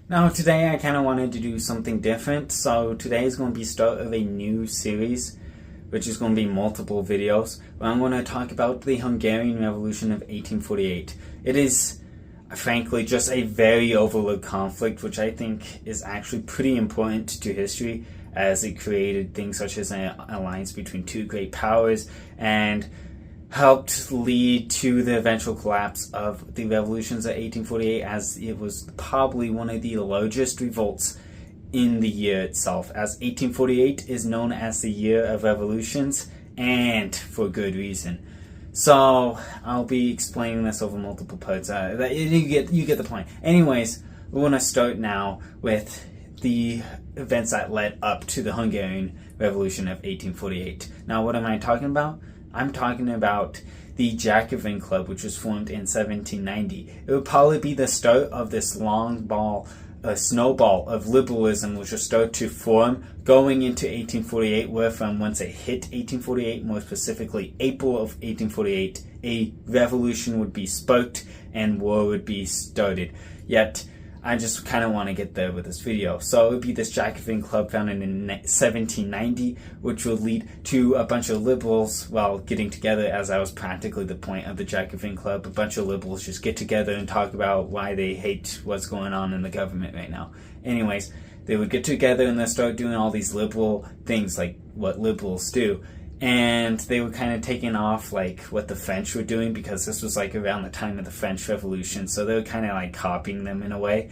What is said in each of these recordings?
Now today I kind of wanted to do something different, so today is going to be start of a new series, which is going to be multiple videos, where I'm going to talk about the Hungarian Revolution of 1848. It is, frankly, just a very overlooked conflict, which I think is actually pretty important to history, as it created things such as an alliance between two great powers, and helped lead to the eventual collapse of the revolutions of 1848, as it was probably one of the largest revolts in the year itself, as 1848 is known as the year of revolutions, and for good reason. So I'll be explaining this over multiple parts. You get the point. Anyways, we're going to start now with the events that led up to the Hungarian Revolution of 1848. Now, what am I talking about? I'm talking about the Jacobin Club, which was formed in 1790. It would probably be the start of this a snowball of liberalism, which will start to form going into 1848, where from once it hit 1848, more specifically April of 1848, a revolution would be sparked and war would be started. Yet, I just kind of want to get there with this video. So it would be this Jacobin Club founded in 1790, which would lead to a bunch of liberals, well, getting together, as that was practically the point of the Jacobin Club. A bunch of liberals just get together and talk about why they hate what's going on in the government right now. Anyways, they would get together and then start doing all these liberal things, like what liberals do. And they were kind of taking off like what the French were doing, because this was like around the time of the French Revolution, so they were kind of like copying them in a way.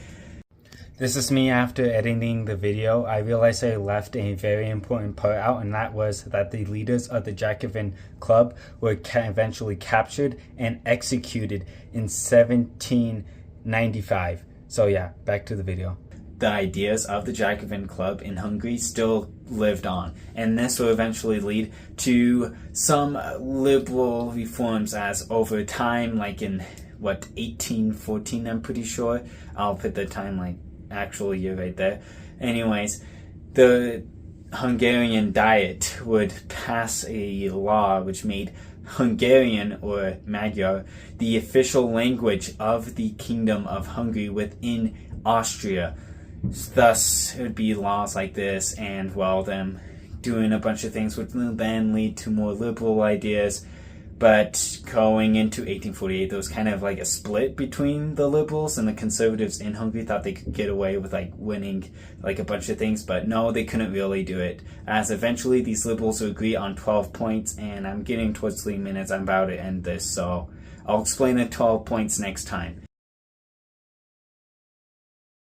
This is me after editing the video. I realized I left a very important part out, and that was that the leaders of the Jacobin Club were eventually captured and executed in 1795. So yeah, back to the video. The ideas of the Jacobin Club in Hungary still lived on, and this will eventually lead to some liberal reforms, as over time, like in 1814, I'm pretty sure. I'll put the time, like, actual year right there. Anyways, the Hungarian Diet would pass a law which made Hungarian, or Magyar, the official language of the Kingdom of Hungary within Austria. Thus, it would be laws like this, and well, them doing a bunch of things which will then lead to more liberal ideas. But going into 1848, there was kind of like a split between the liberals and the conservatives in Hungary. Thought they could get away with like winning like a bunch of things, but no, they couldn't really do it, as eventually these liberals would agree on 12 points, and I'm getting towards 3 minutes. I'm about to end this, so I'll explain the 12 points next time.